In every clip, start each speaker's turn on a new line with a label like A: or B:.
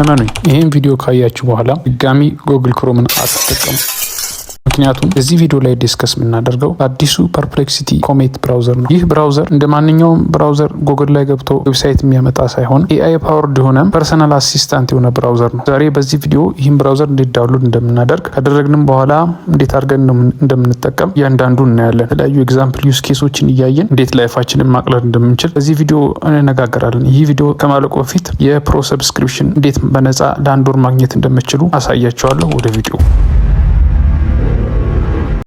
A: እመኑኝ ይህን ቪዲዮ ካያችሁ በኋላ ድጋሚ ጉግል ክሮምን አትጠቀሙ። ምክንያቱም እዚህ ቪዲዮ ላይ ዲስከስ የምናደርገው አዲሱ ፐርፕሌክሲቲ ኮሜት ብራውዘር ነው። ይህ ብራውዘር እንደ ማንኛውም ብራውዘር ጉግል ላይ ገብቶ ዌብሳይት የሚያመጣ ሳይሆን ኤአይ ፓወርድ የሆነ ፐርሰናል አሲስታንት የሆነ ብራውዘር ነው። ዛሬ በዚህ ቪዲዮ ይህን ብራውዘር እንዴት ዳውንሎድ እንደምናደርግ ካደረግንም በኋላ እንዴት አድርገን እንደምንጠቀም እያንዳንዱ እናያለን። የተለያዩ ኤግዛምፕል ዩዝ ኬሶችን እያየን እንዴት ላይፋችንን ማቅለል እንደምንችል በዚህ ቪዲዮ እንነጋገራለን። ይህ ቪዲዮ ከማለቁ በፊት የፕሮ ሰብስክሪፕሽን እንዴት በነፃ ለአንድ ወር ማግኘት እንደምችሉ አሳያቸዋለሁ። ወደ ቪዲዮ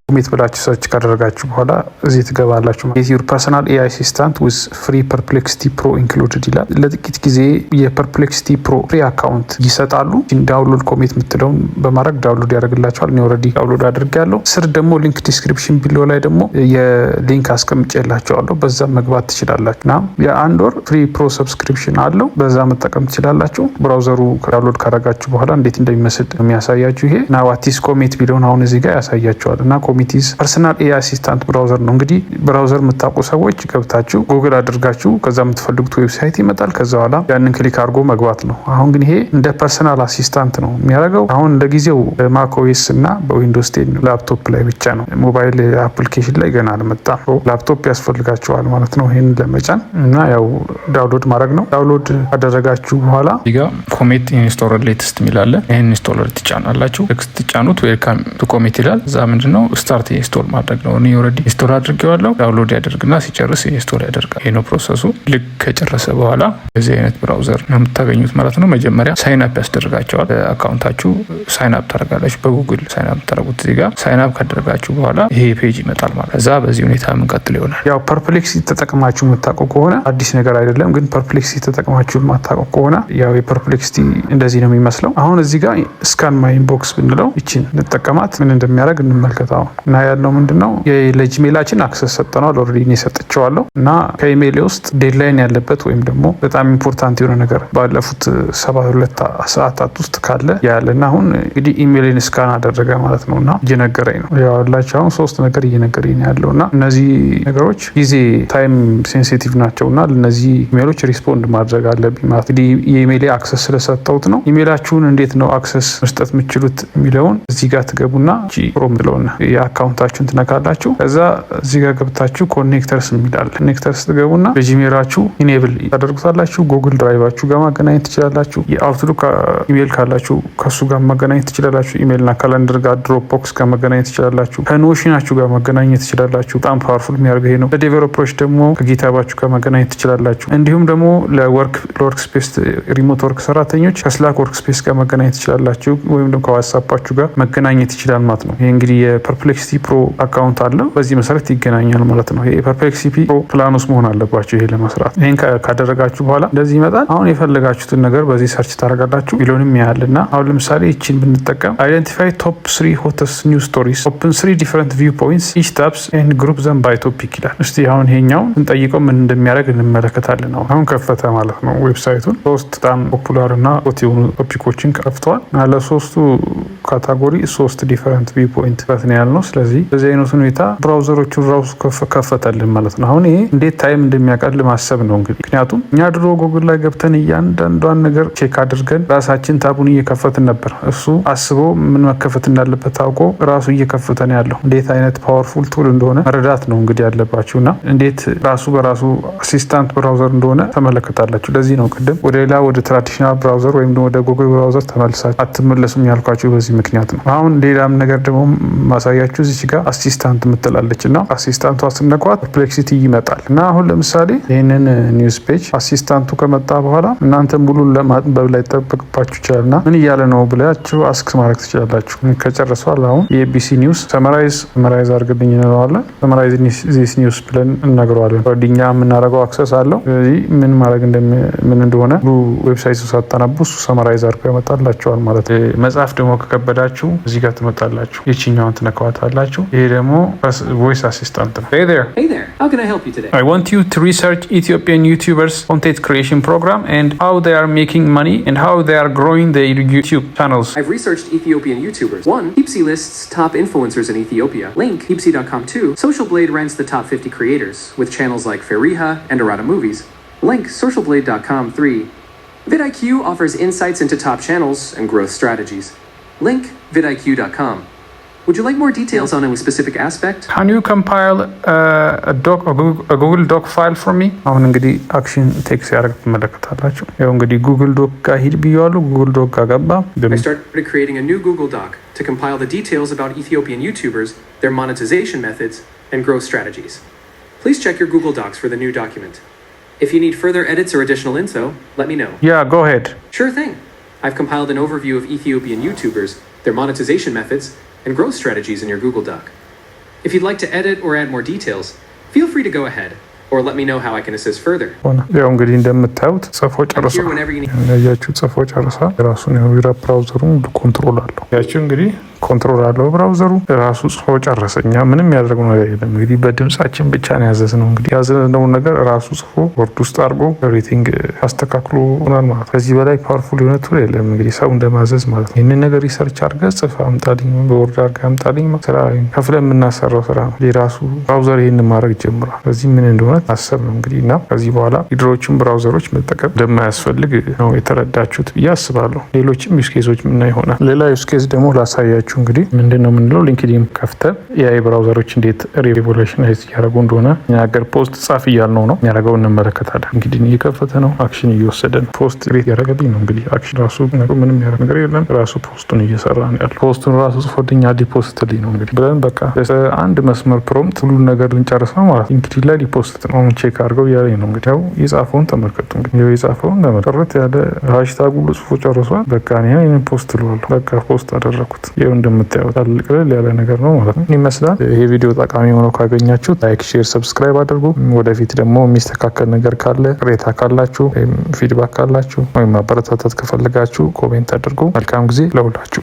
A: ኮሜት ብላችሁ ሰርች ካደረጋችሁ በኋላ እዚህ ትገባላችሁ። ዩር ፐርሰናል ኤአይ አሲስታንት ዊዝ ፍሪ ፐርፕሌክሲቲ ፕሮ ኢንክሉድድ ይላል። ለጥቂት ጊዜ የፐርፕሌክሲቲ ፕሮ ፍሪ አካውንት ይሰጣሉ። ዳውንሎድ ኮሜት የምትለውን በማድረግ ዳውንሎድ ያደርግላችኋል። እኔ ኦልሬዲ ዳውንሎድ አድርጌያለሁ። ስር ደግሞ ሊንክ ዲስክሪፕሽን ቢሎ ላይ ደግሞ የሊንክ አስቀምጬላችኋለሁ። በዛ መግባት ትችላላችሁ። ና የአንድ ወር ፍሪ ፕሮ ሰብስክሪፕሽን አለው። በዛ መጠቀም ትችላላችሁ። ብራውዘሩ ዳውንሎድ ካደረጋችሁ በኋላ እንዴት እንደሚመስል የሚያሳያችሁ ይሄ ና ዋቲስ ኮሜት ቢለውን አሁን እዚህ ጋር ያሳያችኋል። እና ኮሚቲስ ፐርሰናል ኤአይ አሲስታንት ብራውዘር ነው። እንግዲህ ብራውዘር የምታውቁ ሰዎች ገብታችሁ ጉግል አድርጋችሁ ከዛ የምትፈልጉት ዌብሳይት ይመጣል። ከዛ በኋላ ያንን ክሊክ አድርጎ መግባት ነው። አሁን ግን ይሄ እንደ ፐርሰናል አሲስታንት ነው የሚያደርገው። አሁን ለጊዜው በማክ ኦኤስ እና በዊንዶውስ 10 ላፕቶፕ ላይ ብቻ ነው። ሞባይል አፕሊኬሽን ላይ ገና አልመጣም። ላፕቶፕ ያስፈልጋችኋል ማለት ነው ይሄን ለመጫን እና ያው ዳውንሎድ ማድረግ ነው። ዳውንሎድ ካደረጋችሁ በኋላ እዚህ ጋር ኮሜት ኢንስቶለር ሌተስት የሚላለ ይሄን ኢንስቶለር ትጫናላችሁ። ትጫኑት ዌልካም ቱ ኮሜት ይላል። እዛ ምንድነው ስታርት ኢንስቶል ማድረግ ነው። እኔ ኦልሬዲ ኢንስቶል አድርጌዋለሁ። ዳውንሎድ ያደርግና ሲጨርስ ኢንስቶል ያደርጋል። ይሄ ነው ፕሮሰሱ። ልክ ከጨረሰ በኋላ በዚህ አይነት ብራውዘር ነው የምታገኙት ማለት ነው። መጀመሪያ ሳይን አፕ ያስደርጋቸዋል። አካውንታችሁ ሳይን አፕ ታደርጋላችሁ። በጉግል ሳይን አፕ ታደርጉት። እዚህ ጋር ሳይን አፕ ካደረጋችሁ በኋላ ይሄ ፔጅ ይመጣል ማለት እዛ በዚህ ሁኔታ የምንቀጥል ይሆናል። ያው ፐርፕሌክሲቲ ተጠቅማችሁ የምታውቁ ከሆነ አዲስ ነገር አይደለም። ግን ፐርፕሌክሲቲ ተጠቅማችሁ የማታውቁ ከሆነ ያው የፐርፕሌክሲቲ እንደዚህ ነው የሚመስለው። አሁን እዚህ ጋር ስካን ማይ ኢንቦክስ ብንለው ይችን እንጠቀማት ምን እንደሚያደርግ እንመልከታው እና ያለው ምንድነው ለጂሜላችን አክሰስ ሰጠናል። ኦልሬዲ እኔ ሰጥቼዋለሁ እና ከኢሜይል ውስጥ ዴድላይን ያለበት ወይም ደግሞ በጣም ኢምፖርታንት የሆነ ነገር ባለፉት 72 ሰዓታት ውስጥ ካለ ያለና አሁን እንግዲህ ኢሜይልን ስካን አደረገ ማለት ነውና እየነገረኝ ነው ያላችሁ። አሁን ሶስት ነገር እየነገረኝ ነው ያለውና እነዚህ ነገሮች ጊዜ ታይም ሴንሲቲቭ ናቸውና ለነዚህ ኢሜይሎች ሪስፖንድ ማድረግ አለብኝ ማለት እንግዲህ የኢሜይል አክሰስ ስለሰጠሁት ነው። ኢሜይላችሁን እንዴት ነው አክሰስ መስጠት የምትችሉት የሚለውን እዚህ ጋር ትገቡና ፕሮም ብለውና የአካውንታችሁን ትነካላችሁ። ከዛ እዚህ ጋር ገብታችሁ ኮኔክተርስ የሚላል ኮኔክተርስ ትገቡና በጂሜላችሁ ኢኔብል ታደርጉታላችሁ። ጉግል ድራይቫችሁ ጋር ማገናኘት ትችላላችሁ። የአውትሉክ ኢሜይል ካላችሁ ከሱ ጋር ማገናኘት ትችላላችሁ። ኢሜይልና ካላንደር ጋር ድሮፕ ቦክስ ጋር ማገናኘት ትችላላችሁ። ከኖሽናችሁ ጋር ማገናኘት ትችላላችሁ። በጣም ፓወርፉል የሚያደርገው ይሄ ነው። ለዴቨሎፐሮች ደግሞ ከጊታባችሁ ጋር ማገናኘት ትችላላችሁ። እንዲሁም ደግሞ ለወርክ ስፔስ ሪሞት ወርክ ሰራተኞች ከስላክ ወርክ ስፔስ ጋር ማገናኘት ትችላላችሁ። ወይም ደግሞ ከዋትስአፓችሁ ጋር መገናኘት ይችላል ማለት ነው። ይሄ እንግዲህ የፐርፕሌክሲቲ ፕሮ አካውንት አለው። በዚህ መሰረት ይገናኛል ማለት ነው። ይሄ ፐርፕሌክሲቲ ፕሮ ፕላን ውስጥ መሆን አለባችሁ ይሄ ለመስራት። ይሄን ካደረጋችሁ በኋላ እንደዚህ ይመጣል። አሁን የፈለጋችሁትን ነገር በዚህ ሰርች ታደርጋላችሁ። ቢሎንም ያህልና አሁን ለምሳሌ ይቺን ብንጠቀም አይደንቲፋይ ቶፕ 3 ሆተስት ኒውስ ስቶሪስ ኦፕን 3 ዲፈረንት ቪው ፖይንትስ ኢች ታብስ ኤንድ ግሩፕ ዘም ባይ ቶፒክ ይላል። እስቲ አሁን ይሄኛውን እንጠይቀው ምን እንደሚያደርግ እንመለከታለን። አሁን ከፈተ ማለት ነው ዌብሳይቱን። ሶስት በጣም ፖፑላር እና ሆት የሆኑ ቶፒኮችን ከፍተዋል እና ለሶስቱ ካታጎሪ 3 ዲፈረንት ቪው ፖይንት ነው ያልነው። ስለዚህ በዚህ አይነት ሁኔታ ብራውዘሮቹን ራሱ ከፈተልን ማለት ነው። አሁን ይሄ እንዴት ታይም እንደሚያቀል ማሰብ ነው እንግዲህ። ምክንያቱም እኛ ድሮ ጉግል ላይ ገብተን እያንዳንዷን ነገር ቼክ አድርገን ራሳችን ታቡን እየከፈትን ነበር። እሱ አስቦ ምን መከፈት እንዳለበት አውቆ ራሱ እየከፈተን ያለው እንዴት አይነት ፓወርፉል ቱል እንደሆነ መረዳት ነው እንግዲህ ያለባችሁ እና እንዴት ራሱ በራሱ አሲስታንት ብራውዘር እንደሆነ ተመለከታላችሁ። ለዚህ ነው ቅድም ወደ ሌላ ወደ ትራዲሽናል ብራውዘር ወይም ወደ ጉግል ብራውዘር ተመልሳችሁ አትመለሱም ያልኳችሁ በዚህ ምክንያት ነው። አሁን ሌላም ነገር ደግሞ ማሳያችሁ እዚህ ጋር አሲስታንት ምትላለች እና አሲስታንቷ ስነኳት ፐርፕሌክሲቲ ይመጣል እና አሁን ለምሳሌ ይህንን ኒውስ ፔጅ አሲስታንቱ ከመጣ በኋላ እናንተ ሙሉ ለማንበብ ላይ ጠበቅባችሁ ይችላል እና ምን እያለ ነው ብላችሁ አስክ ማድረግ ትችላላችሁ። ከጨረሷል አሁን የኤቢሲ ኒውስ ሰመራይዝ አድርግልኝ እንለዋለን። ሰመራይዝ ዚስ ኒውስ ብለን እነግረዋለን። ወዲኛ የምናደርገው አክሰስ አለው። ስለዚህ ምን ማድረግ ምን እንደሆነ ዌብሳይቱ ሳታነቡ እሱ ሰመራይዝ አድርጎ ያመጣላችኋል ማለት ነው። መጽሐፍ ደግሞ ከከበዳችሁ እዚህ ጋር ትመጣላችሁ። ይችኛውን ትነካዋታላችሁ። ይሄ ደግሞ ቮይስ አሲስታንት ነው። Hey there.
B: How can I help you today?
A: I want you to research Ethiopian YouTubers content creation program and how they are making money and how they are growing their YouTube channels.
B: I've researched Ethiopian YouTubers. 1. Heapsy lists top influencers in Ethiopia. Link, Heapsy.com. 2. Social Blade ranks the top 50 creators with channels like Fariha and Arata Movies. Link, socialblade.com. 3. vidIQ offers insights into top channels and growth strategies. Link vidIQ.com. Would you like more details on a specific aspect?
A: Can you compile a Google Doc file for me? አሁን እንግዲህ አክሽን ቴክስ ያደርግ ትመለከታላችሁ። ያው እንግዲህ Google Doc ጋር ሂድ ብያለሁ። Google Doc ጋር ገባ።
B: I started creating a new Google Doc to compile the details about Ethiopian YouTubers, their monetization methods, and growth strategies. Please check your Google Docs for the new document. If you need further edits or additional info, let me know.
A: Yeah, go ahead.
B: Sure thing. I've compiled an overview of Ethiopian YouTubers, their monetization methods, and growth strategies in your Google Doc. If you'd like to edit or add more details, feel free to go ahead or let me know how I can assist further.
A: ያው እንግዲህ እንደምታዩት ጽፎ ጨርሷል። ያያችሁ ጽፎ ጨርሷል። ራሱን ያው ዊራ ብራውዘሩን ኮንትሮል አለው። ያችሁ እንግዲህ ኮንትሮል አለው ብራውዘሩ ራሱ ጽፎ ጨረሰ። እኛ ምንም ያደረገው ነገር የለም። እንግዲህ በድምጻችን ብቻ ነው ያዘዝነው። እንግዲህ ያዘዝነው ነገር ራሱ ጽፎ ወርድ ውስጥ አድርጎ ሬቲንግ አስተካክሎ ሆናል ማለት። ከዚህ በላይ ፓወርፉል የሆነ ቱል የለም። እንግዲህ ሰው እንደማዘዝ ማለት ነው። ይህንን ነገር ሪሰርች አድርገህ ጽፍ አምጣልኝ፣ በወርድ አድርገህ አምጣልኝ። ስራ ከፍለ የምናሰራው ስራ ነው። የራሱ ብራውዘር ይህንን ማድረግ ጀምሯል። ስለዚህ ምን እንደሆነ አሰብ ነው እንግዲህ እና ከዚህ በኋላ ሂድሮችን ብራውዘሮች መጠቀም እንደማያስፈልግ ነው የተረዳችሁት ብዬ አስባለሁ። ሌሎችም ዩዝ ኬዞች ምና ይሆናል። ሌላ ዩዝ ኬዝ ደግሞ ላሳያችሁ። እንግዲህ ምንድነው የምንለው ሊንክዲን ከፍተን የአይ ብራውዘሮች እንዴት ሪቮሉሽናይዝ እያደረጉ እንደሆነ እኛ ሀገር ፖስት ጻፍ እያልነው ነው የሚያደርገው እንመለከታለን። ሊንክዲን እየከፈተ ነው፣ አክሽን እየወሰደ ነው። ፖስት ሬት ያደረገብኝ ነው እንግዲህ አክሽን ራሱ ምንም ያደረግ ነገር የለም። ራሱ ፖስቱን እየሰራ ነው ያለው። ፖስቱን ራሱ ጽፎልኝ ዲፖስትልኝ ነው እንግዲህ ብለን በቃ አንድ መስመር ፕሮምፕት ሁሉን ነገር ልንጨርስ ነው ማለት ሊንክዲን ላይ ዲፖስት ነው። አሁን ቼክ አድርገው እያለኝ ነው እንግዲህ ያው የጻፈውን ተመልከቱ። እንግዲህ የጻፈውን ተመልከቱ ያለ ሃሽታግ ሁሉ ጽፎ ጨርሷል። በቃ እኔ ፖስት ልዋለሁ። በቃ ፖስት አደረኩት። እንደምታዩት ቅልል ያለ ነገር ነው ማለት ነው ይመስላል። ይሄ ቪዲዮ ጠቃሚ ሆኖ ካገኛችሁ ላይክ፣ ሼር፣ ሰብስክራይብ አድርጉ። ወደፊት ደግሞ የሚስተካከል ነገር ካለ ቅሬታ ካላችሁ ወይም ፊድባክ ካላችሁ ወይም ማበረታታት ከፈለጋችሁ ኮሜንት አድርጉ። መልካም ጊዜ ለሁላችሁ።